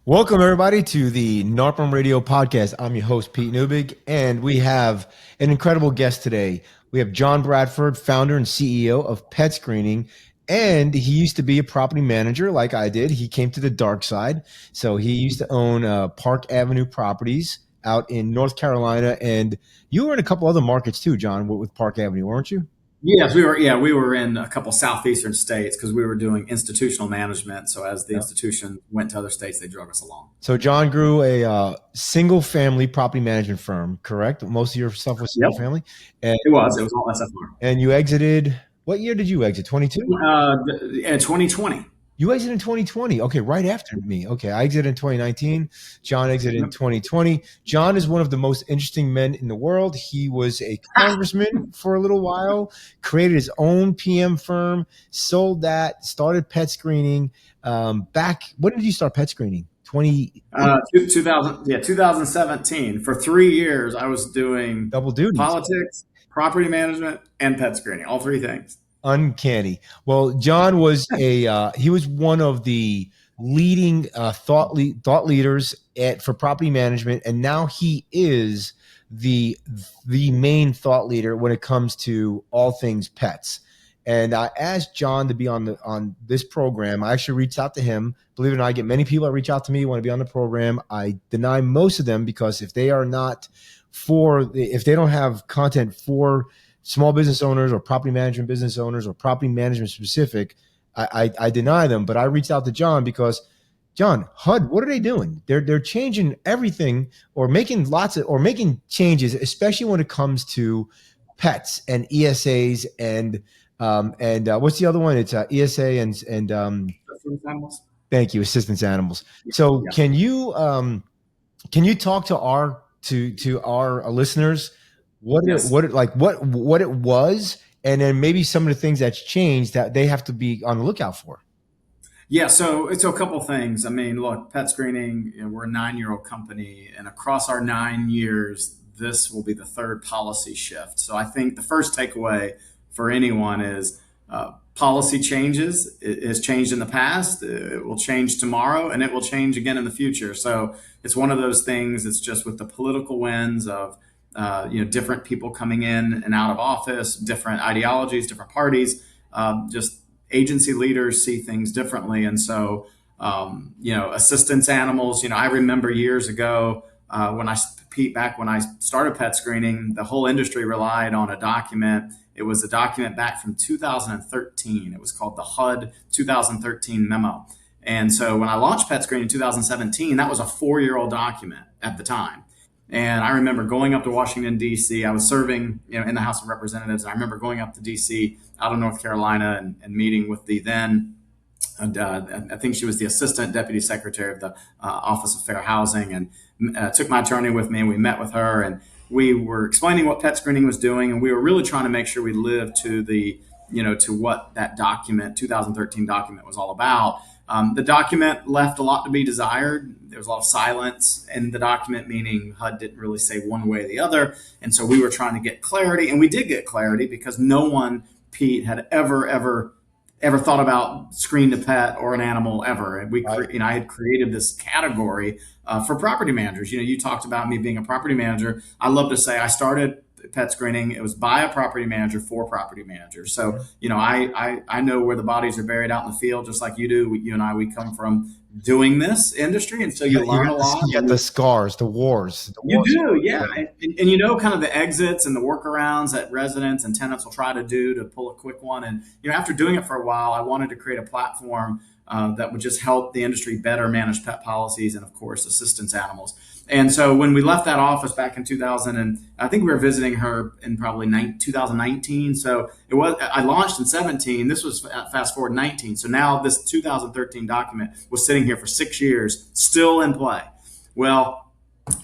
Welcome, everybody, to the NARPM Radio Podcast. I'm your host, Pete Neubig, and we have an incredible guest today. We have John Bradford, founder and CEO of PetScreening, and he used to be a property manager like I did. He came to the dark side. So he used to own Park Avenue properties out in North Carolina, and you were in a couple other markets too, John, with Park Avenue, weren't you? Yes, we were. Yeah, we were in a couple southeastern states because we were doing institutional management. So as the Yeah. institution went to other states, they drug us along. So John grew a single family property management firm, correct? Most of your stuff was Yep, single family. And it was. It was all SFR. And you exited, what year did you exit? 22? In 2020. You exited in 2020. Okay, right after me. Okay, I exited in 2019. John exited in 2020. John is one of the most interesting men in the world. He was a congressman for a little while, created his own PM firm, sold that, started PetScreening. When did you start PetScreening? 2000, 2017. For 3 years, I was doing Double duties. politics, property management, and pet screening. All three things. Uncanny. Well, John was he was one of the leading thought leaders for property management, and now he is the main thought leader when it comes to all things pets. And I asked John to be on this program. I actually reached out to him. Believe it or not, I get many people that reach out to me, want to be on the program. I deny most of them because if they don't have content for small business owners or property management business owners or property management specific, I deny them. But I reached out to John because, John, HUD, what are they doing? They're changing everything or making changes, especially when it comes to pets and ESAs and what's the other one? It's ESA and Animals. thank you, assistance animals. So Yeah. can you talk to our listeners what it was, and then maybe some of the things that's changed that they have to be on the lookout for? Yeah, so it's a couple things. I mean, look, pet screening, we're a 9-year-old company, and across our 9 years, this will be the third policy shift. So I think the first takeaway for anyone is policy changes. It has changed in the past, it will change tomorrow, and it will change again in the future. So it's one of those things. It's just with the political winds of different people coming in and out of office, different ideologies, different parties, just agency leaders see things differently. And so, assistance animals, I remember years ago back when I started pet screening, the whole industry relied on a document. It was a document back from 2013. It was called the HUD 2013 memo. And so when I launched pet screening in 2017, that was a 4-year-old document at the time. And I remember going up to Washington, D.C. I was serving in the House of Representatives. And I remember going up to D.C. out of North Carolina and meeting with the then, I think she was the Assistant Deputy Secretary of the Office of Fair Housing, and took my attorney with me, and we met with her. And we were explaining what pet screening was doing. And we were really trying to make sure we lived to to what that document, 2013 document, was all about. The document left a lot to be desired. There was a lot of silence in the document, meaning HUD didn't really say one way or the other. And so we were trying to get clarity, and we did get clarity because no one, Pete, had ever thought about screen to pet or an animal ever. And I had created this category for property managers. You talked about me being a property manager. I love to say I started pet screening. It was by a property manager for property managers. So, I know where the bodies are buried out in the field, just like you do. You and I, we come from doing this industry. And so you learn a lot. You got the scars, the wars. You do, yeah. And kind of the exits and the workarounds that residents and tenants will try to do to pull a quick one. And, after doing it for a while, I wanted to create a platform that would just help the industry better manage pet policies and, of course, assistance animals. And so when we left that office back in 2000, and I think we were visiting her in probably 2019. So I launched in 17. This was fast forward 19. So now this 2013 document was sitting here for 6 years, still in play. Well,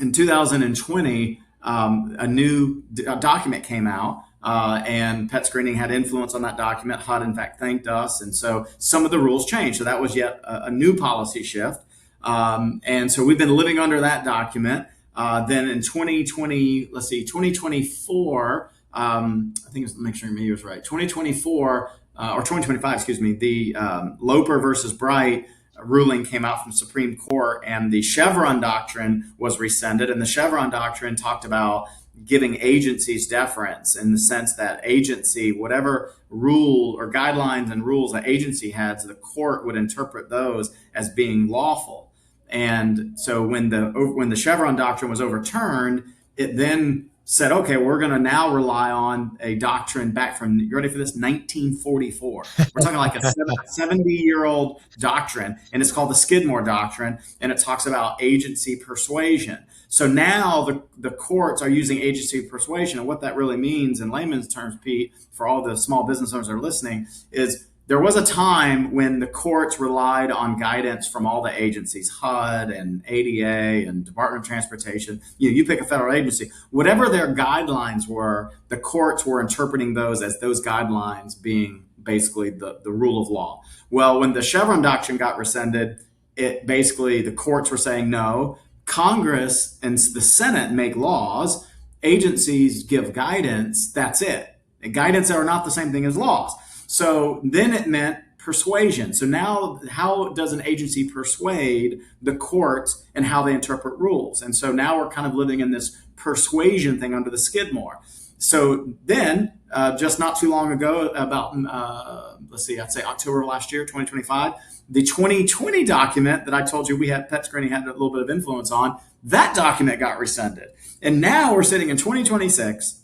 in 2020, a new document came out. And pet screening had influence on that document. HUD, in fact, thanked us. And so some of the rules changed. So that was yet a new policy shift. And so we've been living under that document. Then in 2024, I think it's, make sure me was right, 2024 or 2025, excuse me, the Loper versus Bright ruling came out from Supreme Court, and the Chevron doctrine was rescinded. And the Chevron doctrine talked about giving agencies deference in the sense that agency, whatever rule or guidelines and rules that agency had, so the court would interpret those as being lawful. And so when the Chevron doctrine was overturned, it then said, okay, we're going to now rely on a doctrine back from, you ready for this, 1944. We're talking like a 70-year-old doctrine, and it's called the Skidmore Doctrine, and it talks about agency persuasion. So now the courts are using agency persuasion, and what that really means in layman's terms, Pete, for all the small business owners that are listening, is there was a time when the courts relied on guidance from all the agencies, HUD and ADA and Department of Transportation. You pick a federal agency, whatever their guidelines were, the courts were interpreting those as those guidelines being basically the rule of law. Well, when the Chevron doctrine got rescinded, it basically, the courts were saying, no, Congress and the Senate make laws, agencies give guidance, that's it. And guidance are not the same thing as laws. So then it meant persuasion. So now, how does an agency persuade the courts and how they interpret rules? And so now we're kind of living in this persuasion thing under the Skidmore. So then, just not too long ago, about, I'd say October of last year, 2025, the 2020 document that I told you we had, PetScreening had a little bit of influence on, that document got rescinded. And now we're sitting in 2026,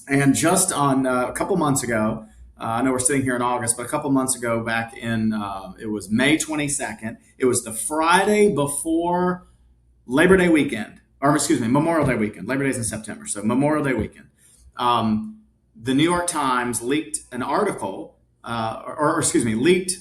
and just on a couple months ago, I know we're sitting here in August, but a couple months ago, back in, it was May 22nd, it was the Friday before Labor Day weekend, or excuse me, Memorial Day weekend. Labor Day's in September, so Memorial Day weekend. The New York Times leaked an article, the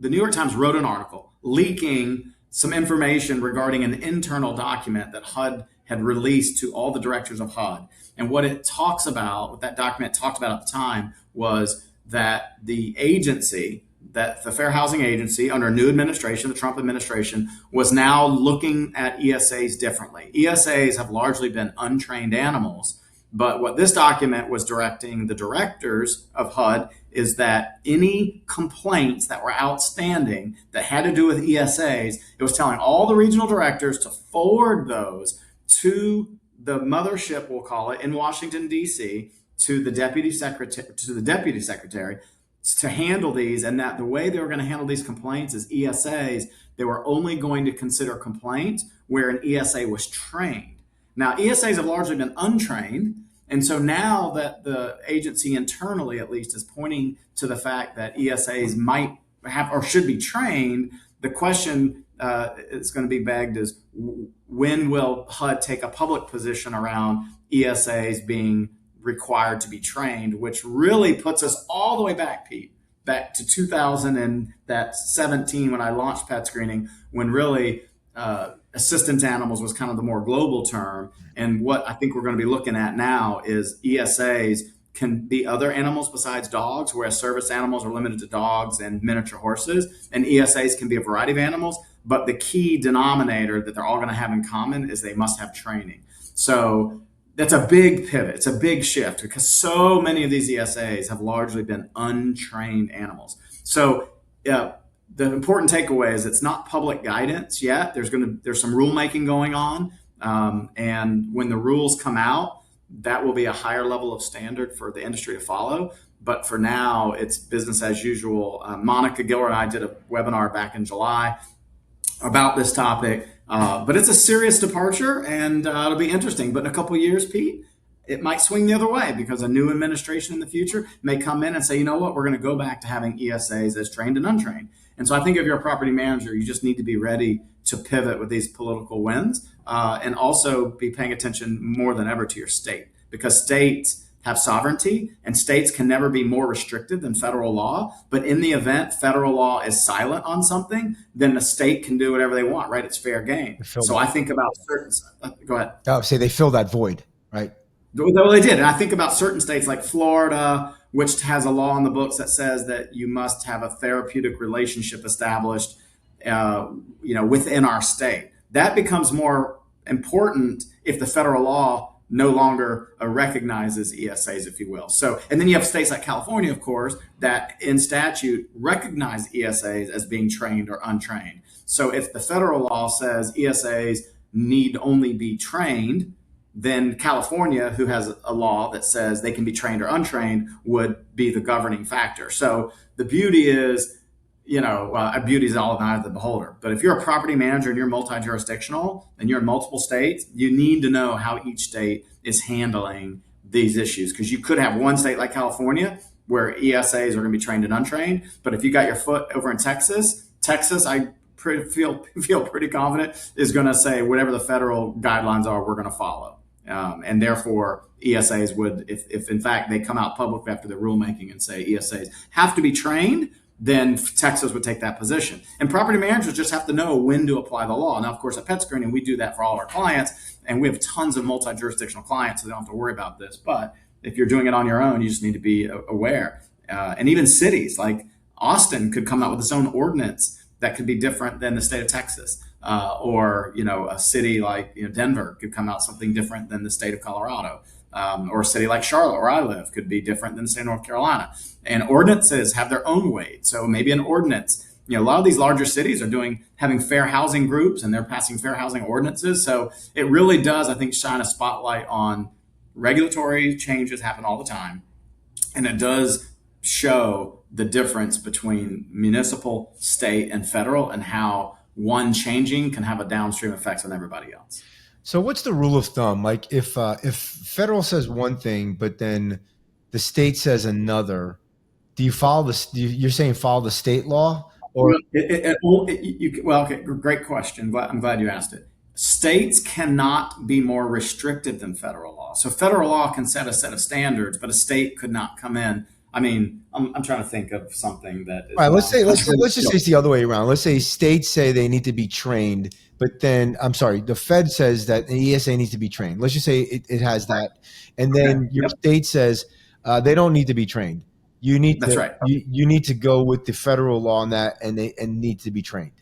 New York Times wrote an article leaking some information regarding an internal document that HUD had released to all the directors of HUD. And what it talks about, what that document talked about at the time, was that the agency, that the Fair Housing Agency under new administration, the Trump administration, was now looking at ESAs differently. ESAs have largely been untrained animals, but what this document was directing the directors of HUD is that any complaints that were outstanding that had to do with ESAs, it was telling all the regional directors to forward those to the mothership, we'll call it, in Washington, D.C., to the deputy secretary to handle these, and that the way they were going to handle these complaints is ESAs, they were only going to consider complaints where an ESA was trained. Now, ESAs have largely been untrained, and so now that the agency internally, at least, is pointing to the fact that ESAs might have or should be trained, the question is going to be begged is, when will HUD take a public position around ESAs being required to be trained, which really puts us all the way back, Pete, back to 2017 when I launched PetScreening, when really assistance animals was kind of the more global term. And what I think we're going to be looking at now is ESAs can be other animals besides dogs, whereas service animals are limited to dogs and miniature horses, and ESAs can be a variety of animals. But the key denominator that they're all going to have in common is they must have training. So that's a big pivot. It's a big shift because so many of these ESAs have largely been untrained animals. So the important takeaway is it's not public guidance yet. There's some rulemaking going on. And when the rules come out, that will be a higher level of standard for the industry to follow. But for now, it's business as usual. Monica Giller and I did a webinar back in July about this topic. But it's a serious departure, and it'll be interesting. But in a couple of years, Pete, it might swing the other way because a new administration in the future may come in and say, you know what, we're going to go back to having ESAs as trained and untrained. And so I think if you're a property manager, you just need to be ready to pivot with these political winds and also be paying attention more than ever to your state, because states have sovereignty and states can never be more restricted than federal law. But in the event federal law is silent on something, then the state can do whatever they want, right? It's fair game. So I think about certain, go ahead. I would say they fill that void, right? Well, they did. And I think about certain states like Florida, which has a law on the books that says that you must have a therapeutic relationship established, within our state. That becomes more important if the federal law no longer recognizes ESAs, if you will. So, and then you have states like California, of course, that in statute recognize ESAs as being trained or untrained. So, if the federal law says ESAs need only be trained, then California, who has a law that says they can be trained or untrained, would be the governing factor. So, the beauty is, beauty is all in the eye of the beholder. But if you're a property manager and you're multi-jurisdictional and you're in multiple states, you need to know how each state is handling these issues, because you could have one state like California where ESAs are going to be trained and untrained. But if you got your foot over in Texas, feel pretty confident is going to say whatever the federal guidelines are, we're going to follow. And therefore, ESAs would, if in fact they come out publicly after the rulemaking and say ESAs have to be trained, then Texas would take that position. And property managers just have to know when to apply the law. Now, of course, at PetScreening, we do that for all our clients, and we have tons of multi-jurisdictional clients, so they don't have to worry about this. But if you're doing it on your own, you just need to be aware. And even cities like Austin could come out with its own ordinance that could be different than the state of Texas. Or a city like Denver could come out something different than the state of Colorado. Or a city like Charlotte, where I live, could be different than the state of North Carolina. And ordinances have their own weight. So maybe an ordinance, a lot of these larger cities are having fair housing groups, and they're passing fair housing ordinances. So it really does, I think, shine a spotlight on regulatory changes happen all the time. And it does show the difference between municipal, state, and federal, and how one changing can have a downstream effects on everybody else. So what's the rule of thumb? Like if federal says one thing, but then the state says another, do you follow you're saying follow the state law? Or okay, great question. I'm glad you asked it. States cannot be more restrictive than federal law. So federal law can set a set of standards, but a state could not come in. I mean, I'm trying to think of something that is, all right, let's just say it's the other way around. Let's say states say they need to be trained, but then the Fed says that an ESA needs to be trained. Let's just say it has that, and then your state says they don't need to be trained. You need That's to, right. You need to go with the federal law on that, and need to be trained.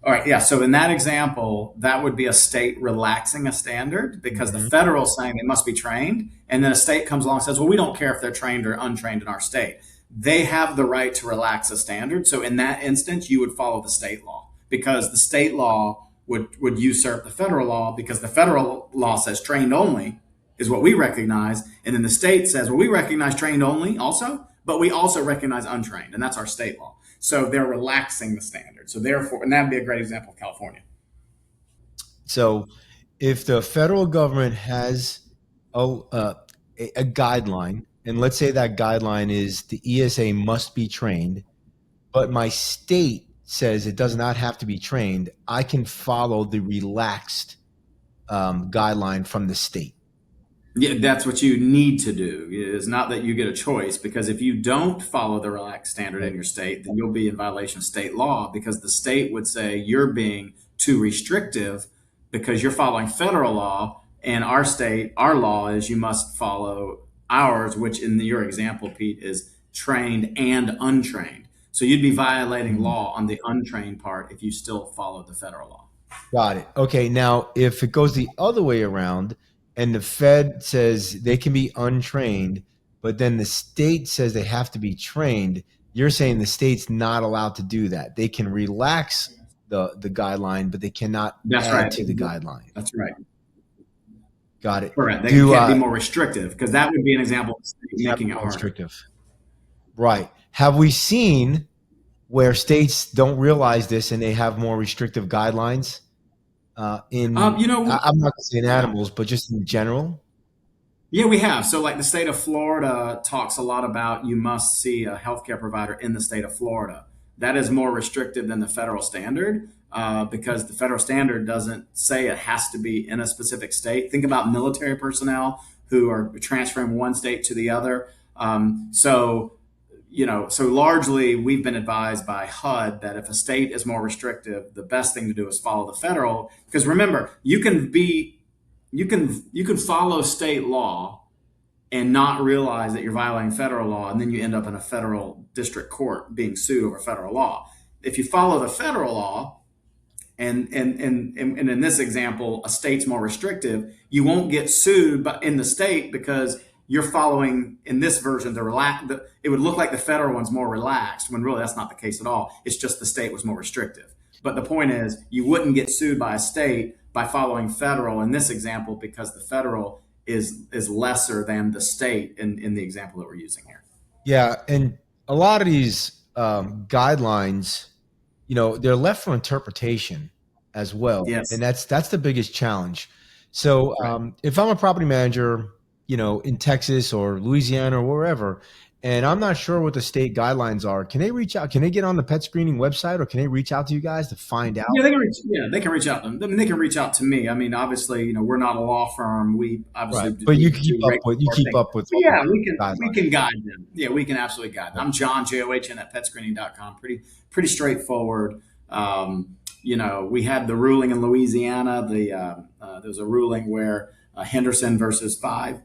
All right, yeah. So in that example, that would be a state relaxing a standard, because the federal saying they must be trained, and then a state comes along and says, well, we don't care if they're trained or untrained in our state. They have the right to relax a standard. So in that instance, you would follow the state law, because the state law would usurp the federal law, because the federal law says trained only is what we recognize. And then the state says, well, we recognize trained only also, but we also recognize untrained, and that's our state law. So they're relaxing the standard. So therefore, and that'd be a great example of California. So if the federal government has a guideline, and let's say that guideline is the ESA must be trained, but my state says it does not have to be trained, I can follow the relaxed guideline from the state. Yeah, that's what you need to do. It's not that you get a choice, because if you don't follow the relaxed standard in your state, then you'll be in violation of state law, because the state would say you're being too restrictive because you're following federal law, and our state, our law is you must follow ours, which in your example, Pete, is trained and untrained. So you'd be violating law on the untrained part if you still followed the federal law. Got it. Okay. Now, if it goes the other way around and the Fed says they can be untrained, but then the state says they have to be trained, you're saying the state's not allowed to do that. They can relax the guideline, but they cannot add to the guideline. That's right. Got it. Correct. They can't be more restrictive, because that would be an example of making it harder. Restrictive. Right. Have we seen where states don't realize this and they have more restrictive guidelines? I'm not going to say in animals, but just in general. Yeah, we have. So like the state of Florida talks a lot about you must see a healthcare provider in the state of Florida. That is more restrictive than the federal standard, because the federal standard doesn't say it has to be in a specific state. Think about military personnel who are transferring one state to the other. So largely we've been advised by HUD that if a state is more restrictive, the best thing to do is follow the federal. Because remember, you can follow state law and not realize that you're violating federal law, and then you end up in a federal district court being sued over federal law. If you follow the federal law, and in this example, a state's more restrictive, you won't get sued but in the state because you're following in this version it would look like the federal one's more relaxed when really that's not the case at all. It's just the state was more restrictive. But the point is, you wouldn't get sued by a state by following federal in this example because the federal is lesser than the state in the example that we're using here. Yeah, and a lot of these guidelines, they're left for interpretation as well, and Yes. that's the biggest challenge. So, Right. if I'm a property manager, in Texas or Louisiana or wherever, and I'm not sure what the state guidelines are, can they reach out? Can they get on the pet screening website, or can they reach out to you guys to find out? Yeah, they can reach out to them. I mean, they can reach out to me. I mean, obviously, we're not a law firm. We obviously Right, but you do you regular keep things. up with But all yeah, the we guidelines. can guide them. Yeah, we can absolutely guide them. I'm John JOHN at PetScreening.com. Pretty straightforward. We had the ruling in Louisiana. There was a ruling where Henderson versus Five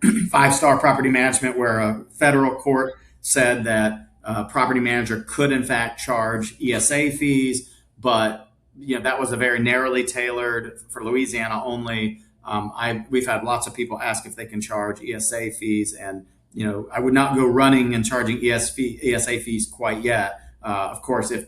Star Property Management, where a federal court said that property manager could in fact charge ESA fees, but that was a very narrowly tailored for Louisiana only. We've had lots of people ask if they can charge ESA fees, and I would not go running and charging ESA fees quite yet. Of course, as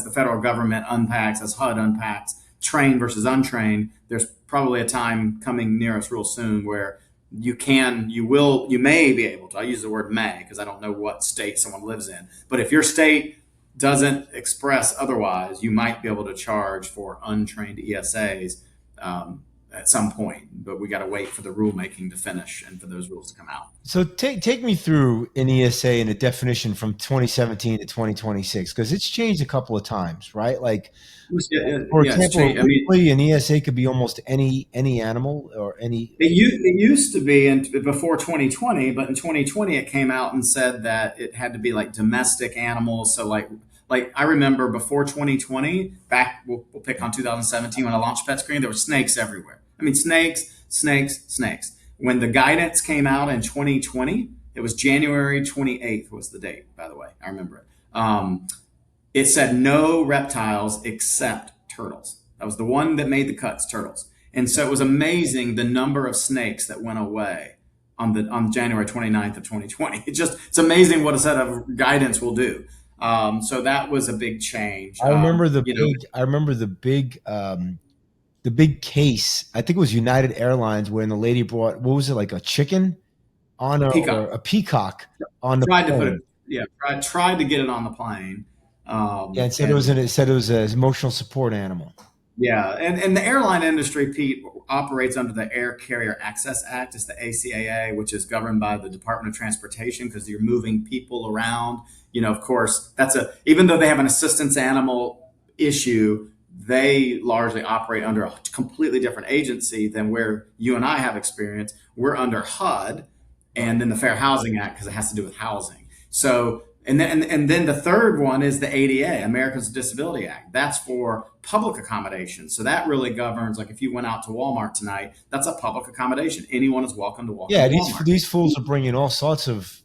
the federal government unpacks, as HUD unpacks, trained versus untrained, there's probably a time coming near us real soon where you may be able to. I use the word may because I don't know what state someone lives in. But if your state doesn't express otherwise, you might be able to charge for untrained ESAs at some point. But we got to wait for the rulemaking to finish and for those rules to come out. So take me through an ESA and a definition from 2017 to 2026, because it's changed a couple of times, right? Like, for Yeah, it's example, changed. I mean, legally, an ESA could be almost any animal or any. it used to be before 2020, but in 2020 it came out and said that it had to be like domestic animals. So like I remember before 2020, back we'll pick on 2017 when I launched PetScreen, there were snakes everywhere. I mean, snakes. When the guidance came out in 2020, it was January 28th was the date, by the way. I remember it. It said no reptiles except turtles. That was the one that made the cuts, turtles. And so it was amazing the number of snakes that went away on January 29th of 2020. It's amazing what a set of guidance will do. So that was a big change. I remember the big case. I think it was United Airlines when the lady brought, what was it, like a chicken on or Peacock a peacock on the tried to put it. plane. Yeah, tried to get it on the plane. Yeah, and And it said it was an emotional support animal. Yeah, and the airline industry, Pete, operates under the Air Carrier Access Act. It's the ACAA, which is governed by the Department of Transportation because you're moving people around. Of course, even though they have an assistance animal issue, they largely operate under a completely different agency than where you and I have experience. We're under HUD and then the Fair Housing Act because it has to do with housing. So and then the third one is the ADA, Americans with Disability Act. That's for public accommodation. So that really governs, like if you went out to Walmart tonight, that's a public accommodation. Anyone is welcome to walk Yeah, into these Walmart. these fools are bringing all sorts of It's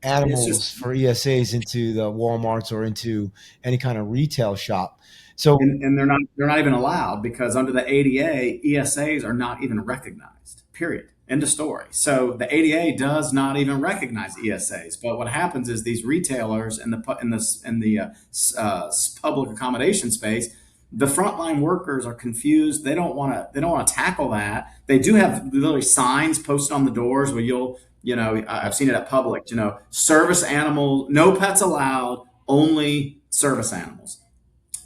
animals just for ESAs into the Walmarts or into any kind of retail shop. So and they're not even allowed because under the ADA, ESAs are not even recognized. Period. End of story. So the ADA does not even recognize ESAs. But what happens is these retailers in the public accommodation space, the frontline workers are confused. They don't want to tackle that. They do have literally signs posted on the doors where I've seen it at Publix. Service animal, no pets allowed, only service animals.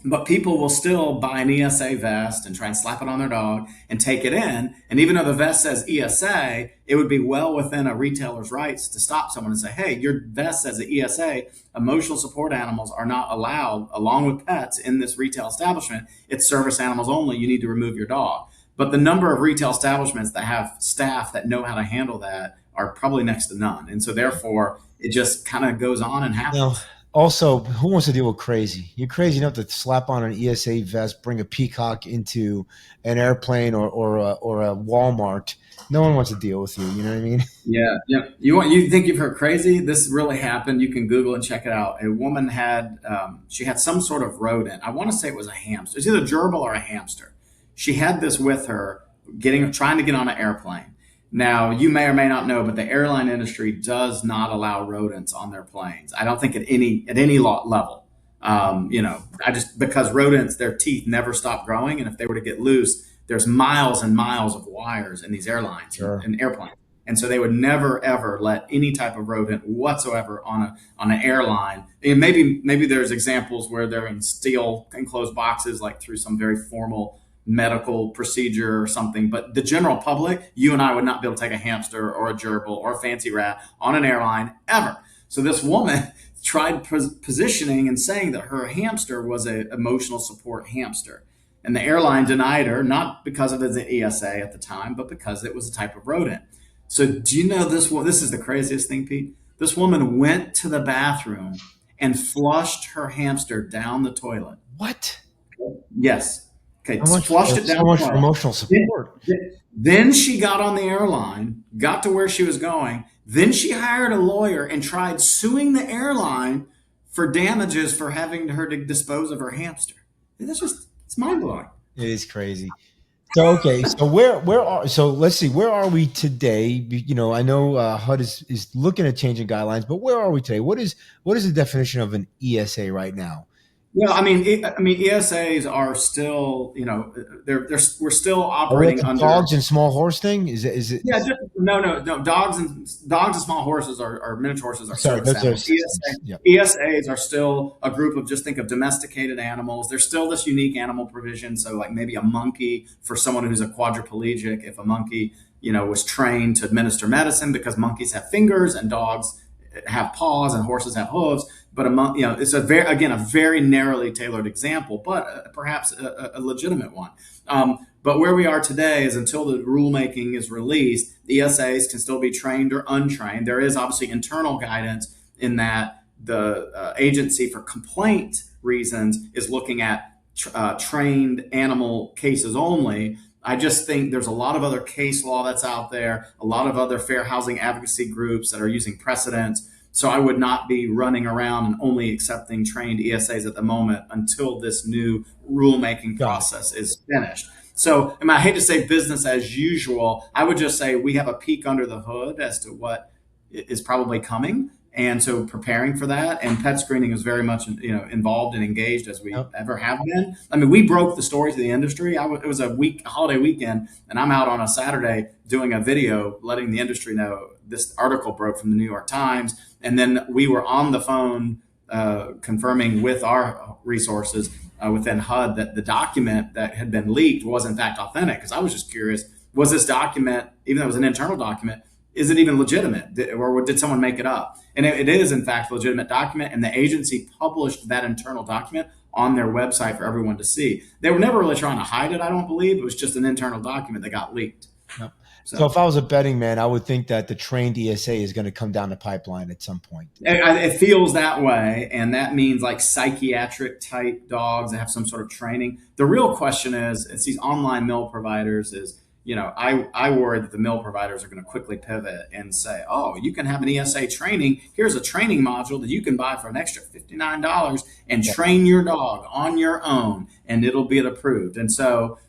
But people will still buy an ESA vest and try and slap it on their dog and take it in. And even though the vest says ESA, it would be well within a retailer's rights to stop someone and say, hey, your vest says the ESA, emotional support animals are not allowed along with pets in this retail establishment. It's service animals only. You need to remove your dog. But the number of retail establishments that have staff that know how to handle that are probably next to none. And so therefore, it just kind of goes on and now, happens. Also, who wants to deal with crazy? You're crazy enough to slap on an ESA vest, bring a peacock into an airplane or a Walmart. No one wants to deal with you. You know what I mean? Yeah, yeah. You think you've heard crazy? This really happened. You can Google and check it out. A woman had she had some sort of rodent. I want to say it was a hamster. It's either a gerbil or a hamster. She had this with her, getting trying to get on an airplane. Now you may or may not know, but the airline industry does not allow rodents on their planes. I don't think at any level. I just because rodents, their teeth never stop growing, and if they were to get loose, there's miles and miles of wires in these airlines Sure. and airplanes, and so they would never ever let any type of rodent whatsoever on an airline. And maybe there's examples where they're in steel enclosed boxes, like through some very formal medical procedure or something. But the general public, you and I would not be able to take a hamster or a gerbil or a fancy rat on an airline ever. So this woman tried positioning and saying that her hamster was an emotional support hamster. And the airline denied her, not because it was an ESA at the time, but because it was a type of rodent. So do you know this? This is the craziest thing, Pete. This woman went to the bathroom and flushed her hamster down the toilet. What? Yes. Okay, How much? flushed it So down the much for toilet. emotional support. Then she got on the airline, got to where she was going. Then she hired a lawyer and tried suing the airline for damages for having her to dispose of her hamster. That's just, it's mind blowing. It is crazy. So okay, so where are so let's see, where are we today? I know HUD is looking at changing guidelines, but where are we today? What is the definition of an ESA right now? Well, ESAs are still, we're still Are we at operating the under. dogs and small horse thing? Is it Yeah, no. Dogs and small horses are miniature horses are sorry, service those are animals. systems. Yep. ESAs are still a group of, just think of domesticated animals. There's still this unique animal provision. So like maybe a monkey for someone who's a quadriplegic, if a monkey, was trained to administer medicine, because monkeys have fingers and dogs have paws and horses have hooves. But it's a very narrowly tailored example, but perhaps a legitimate one. But where we are today is, until the rulemaking is released, the ESAs can still be trained or untrained. There is obviously internal guidance in that the agency, for complaint reasons, is looking at trained animal cases only. I just think there's a lot of other case law that's out there, a lot of other fair housing advocacy groups that are using precedents. So I would not be running around and only accepting trained ESAs at the moment until this new rulemaking Got it. process is finished. So, I hate to say business as usual. I would just say we have a peek under the hood as to what is probably coming, and so preparing for that. And pet screening is very much involved and engaged, as we Yep. ever have been. We broke the story to the industry. It was a holiday weekend, and I'm out on a Saturday doing a video letting the industry know this article broke from the New York Times, and then we were on the phone confirming with our resources within HUD that the document that had been leaked was in fact authentic. Because I was just curious, was this document, even though it was an internal document, is it even legitimate, or did someone make it up? And it is in fact a legitimate document, and the agency published that internal document on their website for everyone to see. They were never really trying to hide it, I don't believe. It was just an internal document that got leaked. Yep. So So if I was a betting man, I would think that the trained ESA is going to come down the pipeline at some point. it feels that way, and that means like psychiatric type dogs that have some sort of training. The real question is, it's these online mill providers. I worry that the mill providers are going to quickly pivot and say, oh, you can have an ESA training. Here's a training module that you can buy for an extra $59 and Yep. train your dog on your own, and it'll be approved. And so,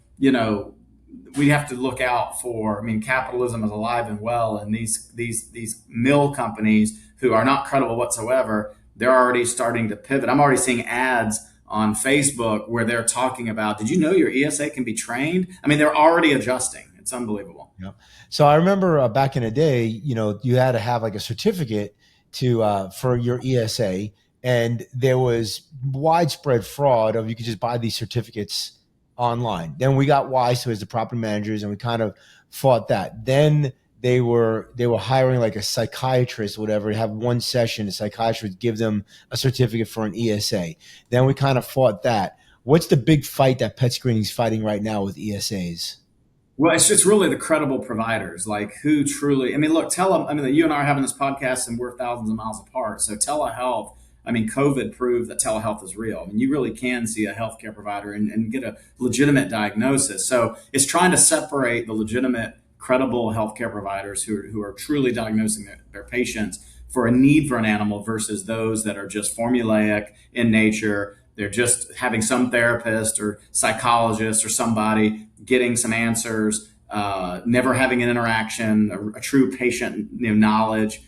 we have to look out for. Capitalism is alive and well, and these mill companies who are not credible whatsoever, they're already starting to pivot. I'm already seeing ads on Facebook where they're talking about, did you know your ESA can be trained? They're already adjusting. It's unbelievable. Yep. So I remember back in the day, you had to have like a certificate for your ESA, and there was widespread fraud of you could just buy these certificates online. Then we got wise to as the property managers, and we kind of fought that. Then they were hiring like a psychiatrist, or whatever, to have one session. A psychiatrist would give them a certificate for an ESA. Then we kind of fought that. What's the big fight that pet screening is fighting right now with ESAs? Well, it's just really the credible providers, like who truly. Look, you and I are having this podcast, and we're thousands of miles apart. So telehealth, I mean, COVID proved that telehealth is real. I mean, you really can see a healthcare provider and get a legitimate diagnosis. So it's trying to separate the legitimate, credible healthcare providers who are truly diagnosing their patients for a need for an animal versus those that are just formulaic in nature. They're just having some therapist or psychologist or somebody getting some answers, never having an interaction, a true patient knowledge,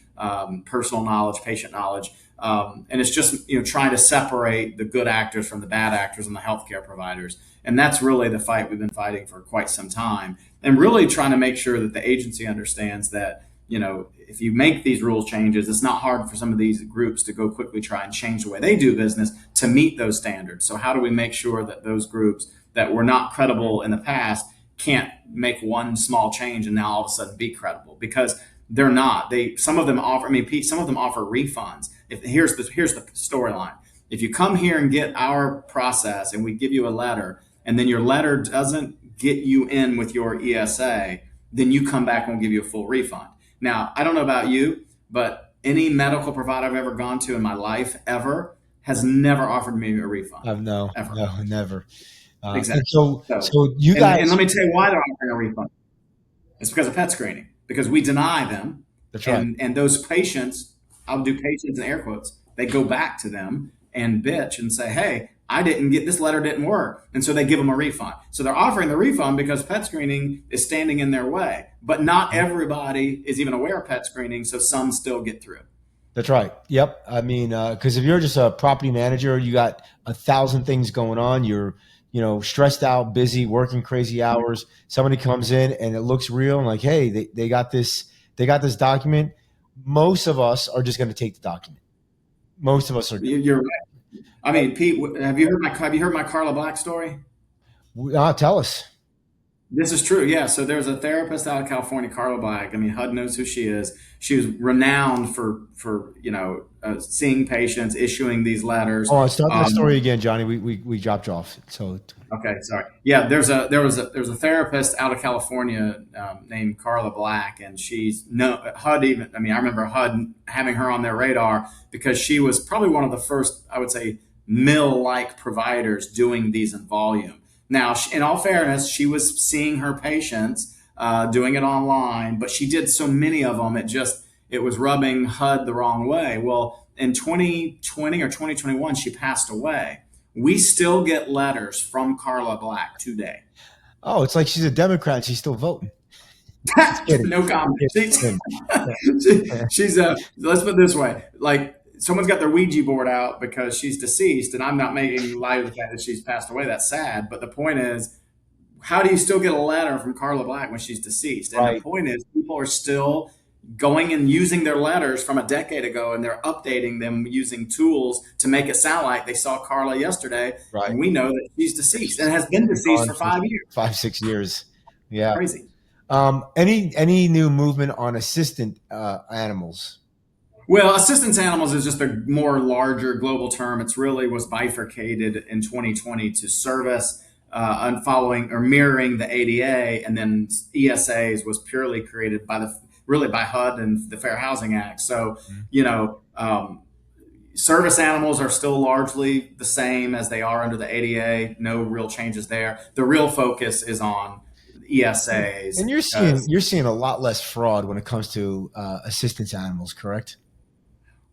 personal knowledge, patient knowledge. And it's just trying to separate the good actors from the bad actors and the healthcare providers. And that's really the fight we've been fighting for quite some time. And really trying to make sure that the agency understands that if you make these rules changes, it's not hard for some of these groups to go quickly try and change the way they do business to meet those standards. So how do we make sure that those groups that were not credible in the past can't make one small change and now all of a sudden be credible? Because they're not. Some of them offer. I mean, Pete, some of them offer refunds. Here's the storyline. If you come here and get our process and we give you a letter, and then your letter doesn't get you in with your ESA, then you come back and we'll give you a full refund. Now, I don't know about you, but any medical provider I've ever gone to in my life ever has never offered me a refund. No, Ever. no, never. Exactly. And so you guys, and let me tell you why they're offering a refund. It's because of pet screening, because we deny them. That's right. And those patients, I'll do patients in air quotes, they go back to them and bitch and say, hey, this letter didn't work. And so they give them a refund. So they're offering the refund because pet screening is standing in their way. But not everybody is even aware of pet screening, so some still get through. That's right. Yep. I mean, because if you're just a property manager, you got 1,000 things going on. You're, stressed out, busy, working crazy hours. Somebody comes in and it looks real and like, hey, they got this document. Most of us are just going to take the document. Most of us are. You're right. I mean, Pete, have you heard my Carla Black story? Tell us. This is true. Yeah. So there's a therapist out of California, Carla Black. I mean, HUD knows who she is. She was renowned for seeing patients, issuing these letters. Oh, start the story again, Johnny. We dropped you off. So okay, sorry. Yeah, there was a therapist out of California named Carla Black, and HUD even. I mean, I remember HUD having her on their radar because she was probably one of the first, I would say, mill-like providers doing these in volume. Now, in all fairness, she was seeing her patients, doing it online, but she did so many of them, it was rubbing HUD the wrong way. Well, in 2020 or 2021, she passed away. We still get letters from Carla Black today. Oh, it's like she's a Democrat and she's still voting. No comment. She's let's put it this way, like, someone's got their Ouija board out because she's deceased, and I'm not making light of the fact that she's passed away. That's sad. But the point is, how do you still get a letter from Carla Black when she's deceased? And right. The point is, people are still going and using their letters from a decade ago, and they're updating them using tools to make it sound like they saw Carla yesterday. Right. And we know that she's deceased and has been deceased for 5 years. 5-6 years. Yeah. Crazy. Any new movement on assistant animals? Well, assistance animals is just a more larger global term. It's really was bifurcated in 2020 to service and following or mirroring the ADA, and then ESAs was purely created by HUD and the Fair Housing Act. So, service animals are still largely the same as they are under the ADA. No real changes there. The real focus is on ESAs. And you're seeing a lot less fraud when it comes to assistance animals, correct?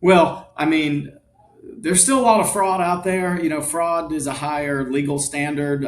Well, I mean, there's still a lot of fraud out there. Fraud is a higher legal standard,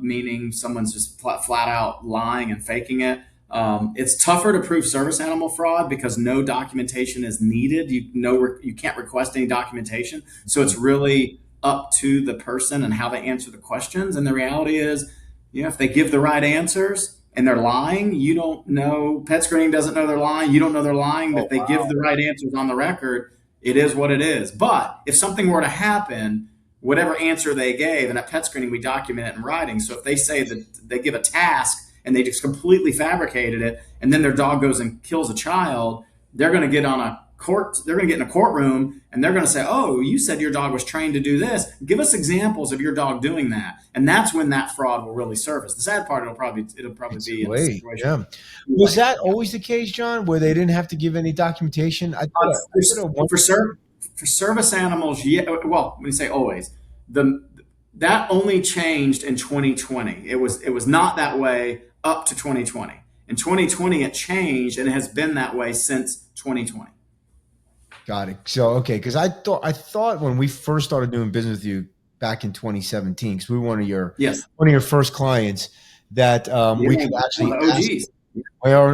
meaning someone's just flat out lying and faking it. It's tougher to prove service animal fraud because no documentation is needed. You can't request any documentation. So it's really up to the person and how they answer the questions. And the reality is, if they give the right answers and they're lying, you don't know. Pet screening doesn't know they're lying. You don't know they're lying. But if they give the right answers on the record, it is what it is. But if something were to happen, whatever answer they gave, and at pet screening, we document it in writing. So if they say that they give a task and they just completely fabricated it, and then their dog goes and kills a child, they're going to get in a courtroom and they're going to say, oh, you said your dog was trained to do this. Give us examples of your dog doing that. And that's when that fraud will really surface. The sad part, it'll probably be in a situation. Yeah. Was that always the case, John, where they didn't have to give any documentation? For For service animals, yeah. Well, when you say always, the that only changed in 2020. It was not that way up to 2020. In 2020, it changed, and it has been that way since 2020. Got it. So okay, because I thought when we first started doing business with you back in 2017, because we were Yes. one of your first clients, that Yeah. we could One actually of the ask. OGs.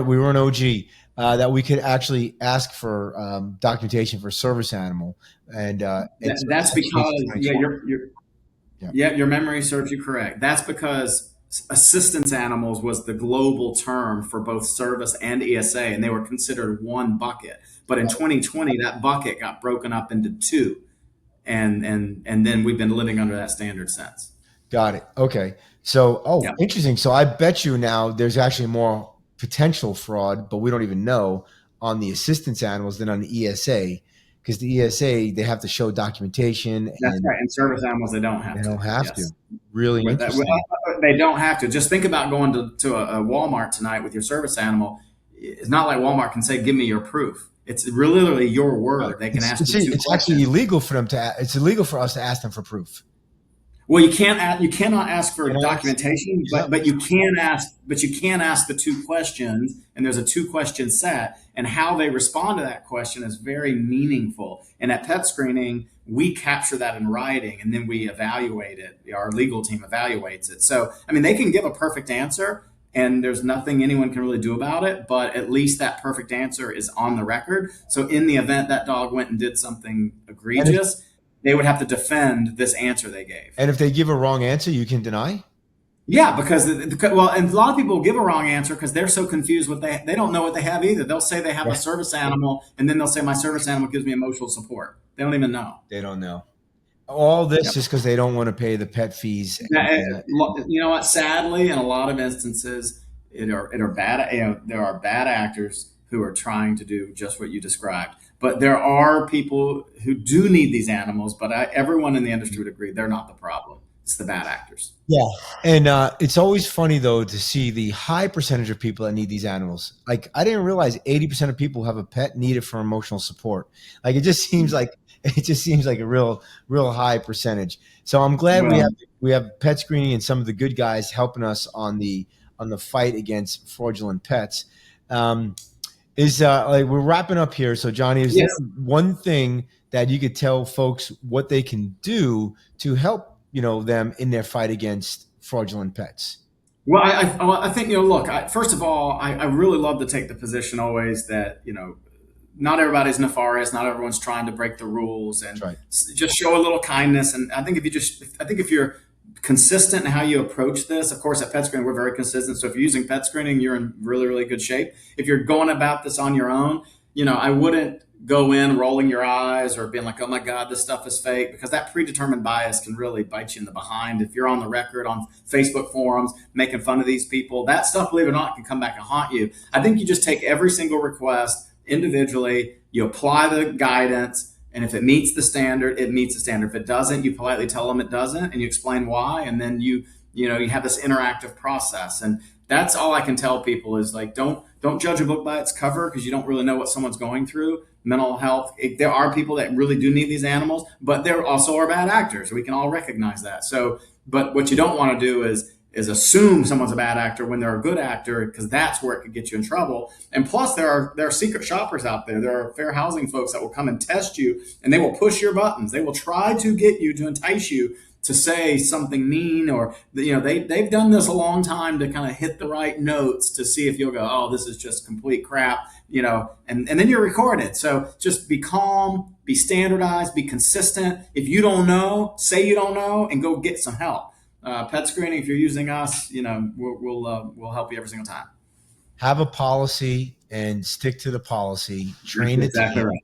We were an OG, that we could actually ask for documentation for service animal, and so That's that changed because in 2020. Yeah, yeah, your memory serves you correct. That's because assistance animals was the global term for both service and ESA, and they were considered one bucket. But in 2020, that bucket got broken up into two, and then we've been living under that standard since. got it. Okay, so Yeah, interesting. So I bet you now there's actually more potential fraud, but we don't even know on the assistance animals than on the ESA, because the ESA they have to show documentation that's and right. And service animals, they don't they have to. don't have to. Yes. Really With that, interesting. they don't have to. Just think about going to a Walmart tonight with your service animal. It's not like Walmart can say, "Give me your proof." It's really literally your Right. word. They can ask you two It's actually questions. illegal for them to. It's illegal for us to ask them for proof. Well, you cannot ask for You know, documentation, yep. but you can ask the two questions, and there's a two question set, and how they respond to that question is very meaningful. And at pet screening, we capture that in writing, and then we evaluate it. Our legal team evaluates it. So, I mean, they can give a perfect answer, and there's nothing anyone can really do about it. But at least that perfect answer is on the record. So, in the event that dog went and did something And if egregious, they would have to defend this answer they gave. and if they give a wrong answer, you can deny. Yeah, well, and a lot of people give a wrong answer because they're so confused what they don't know what they have either. They'll say they have a Right. service animal, and then they'll say my service animal gives me emotional support. They don't even know. They don't know. All this Yep. just because they don't want to pay the pet fees. You know what? Sadly, in a lot of instances, it are bad. There are bad actors who are trying to do just what you described. But there are people who do need these animals. But everyone in the industry would agree they're not the problem. It's the bad actors. Yeah, and it's always funny though to see the high percentage of people that need these animals. Like I didn't realize 80% of people who have a pet need it for emotional support. Like it just seems like a real high percentage. So I'm glad Well, we have pet screening and some of the good guys helping us on the fight against fraudulent pets. Um, is like we're wrapping up here. So Johnny, is there yes. one thing that you could tell folks what they can do to help them in their fight against fraudulent pets? Well, I think, look, first of all, I really love to take the position always that, not everybody's nefarious, not everyone's trying to break the rules, That's and right. just show a little kindness. And I think if you're consistent in how you approach this, of course, at Pet Screening, we're very consistent. So if you're using Pet Screening, you're in really, really good shape. If you're going about this on your own, I wouldn't go in rolling your eyes or being like, oh my God, this stuff is fake, because that predetermined bias can really bite you in the behind. If you're on the record on Facebook forums making fun of these people, that stuff, believe it or not, can come back and haunt you. I think you just take every single request individually, you apply the guidance, and if it meets the standard, it meets the standard. If it doesn't, you politely tell them it doesn't, and you explain why, and then you have this interactive process. And that's all I can tell people is like, don't judge a book by its cover, because you don't really know what someone's going through. Mental health. There are people that really do need these animals, but there also are bad actors. We can all recognize that. So, but what you don't want to do is assume someone's a bad actor when they're a good actor, because that's where it could get you in trouble. And plus, there are secret shoppers out there. There are fair housing folks that will come and test you, and they will push your buttons. They will try to get you to entice you to say something mean, or they've done this a long time to kind of hit the right notes to see if you'll go, oh, this is just complete crap, and then you're recorded. So just be calm, be standardized, be consistent. If you don't know, say you don't know, and go get some help. Pet screening, if you're using us, we'll help you every single time. Have a policy and stick to the policy. That's Train the exactly team. right.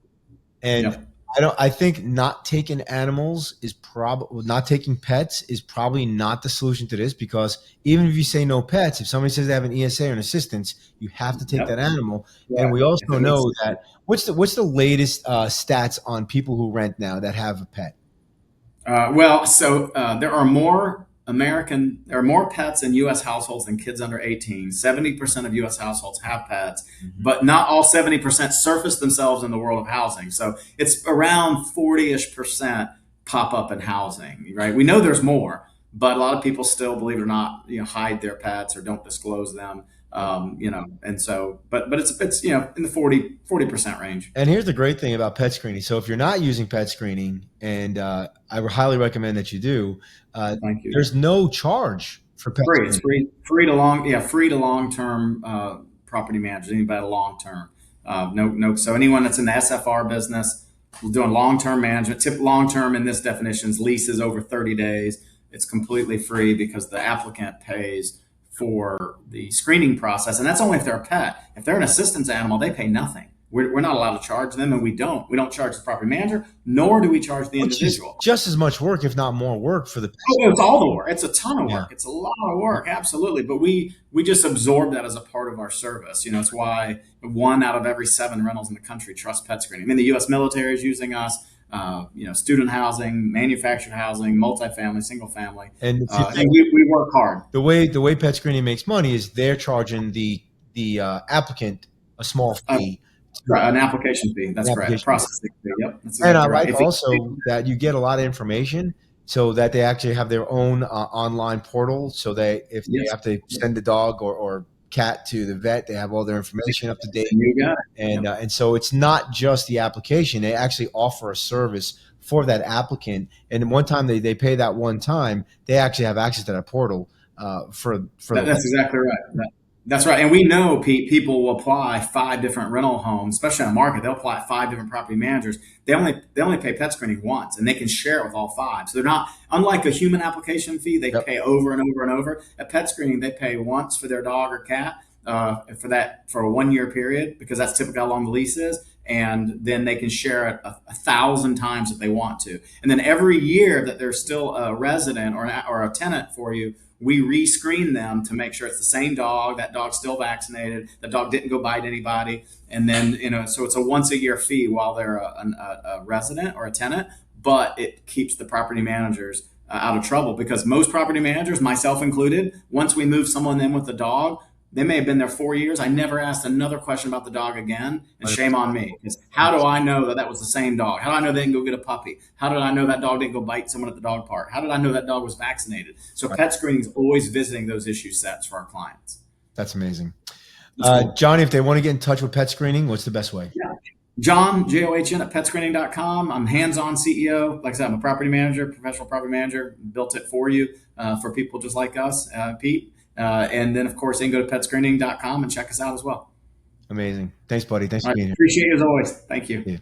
And Yep. I think not taking animals is probably not taking pets is probably not the solution to this, because even if you say no pets, if somebody says they have an ESA or an assistance, you have to take that Yep. animal. And Right. we If also it meets, know that what's the latest stats on people who rent now that have a pet? well, so there are more there are more pets in U.S. households than kids under 18. 70% of U.S. households have pets, Mhm. but not all 70% surface themselves in the world of housing. So it's around 40-ish percent pop up in housing, right? We know there's more, but a lot of people still, believe it or not, hide their pets or don't disclose them. And so, but it's in the 40% range. And here's the great thing about pet screening. So if you're not using pet screening, and I would highly recommend that you do, Thank you. there's no charge for pet Free. It's screening. free to long term property managers. Anybody long term. No. So anyone that's in the SFR business, doing long term management. Tip long term in this definition is leases over 30 days. It's completely free because the applicant pays for the screening process, and that's only if they're a pet. If they're an assistance animal, they pay nothing. We're not allowed to charge them, and we don't. We don't charge the property manager, nor do we charge the Which is individual. just as much work, if not more work, for the pet. Oh, it's all the work. It's a ton of Yeah. work. It's a lot of work, absolutely. But we just absorb that as a part of our service. It's why 1 out of every 7 rentals in the country trust pet screening. I mean, the U.S. military is using us. Student housing, manufactured housing, multifamily, single family, And if you and think we work hard. the way pet screening makes money is they're charging the applicant a small Uh, fee, right, an application fee. an That's correct. A application fee. processing fee. Yep, that's And I exactly right. like also that you get a lot of information, so that they actually have their own online portal. So if they Yes, have to send the dog or cat to the vet, they have all their information up to date. you got it. And Yep. and so it's not just the application; they actually offer a service for that applicant. And one time they pay that one time, they actually have access to that portal for the That's exactly right. That's right. And we know people will apply 5 different rental homes, especially on the market. They'll apply 5 different property managers. They only pay pet screening once, and they can share it with all 5. So they're not, unlike a human application fee. They Yep. pay over and over and over. At pet screening, they pay once for their dog or cat for a 1 year period, because that's typically how long the lease is. And then they can share it 1,000 times if they want to. And then every year that they're still a resident or a tenant for you, we re-screen them to make sure it's the same dog. That dog's still vaccinated. That dog didn't go bite anybody. And then, so it's a once-a-year fee while they're a resident or a tenant, but it keeps the property managers out of trouble, because most property managers, myself included, once we move someone in with a dog, they may have been there 4 years. I never asked another question about the dog again, and shame on me. Because how do I know that was the same dog? How do I know they didn't go get a puppy? How did I know that dog didn't go bite someone at the dog park? How did I know that dog was vaccinated? So Right. pet screening is always visiting those issue sets for our clients. That's amazing. That's cool. Johnny, if they want to get in touch with pet screening, what's the best way? Yeah. John, John at petscreening.com. I'm hands-on CEO. Like I said, I'm a property manager, professional property manager, built it for you, for people just like us, Pete. And then, of course, you can go to petscreening.com and check us out as well. Amazing. Thanks, buddy. Thanks All for right. being here. Appreciate you as always. Thank you. Yeah.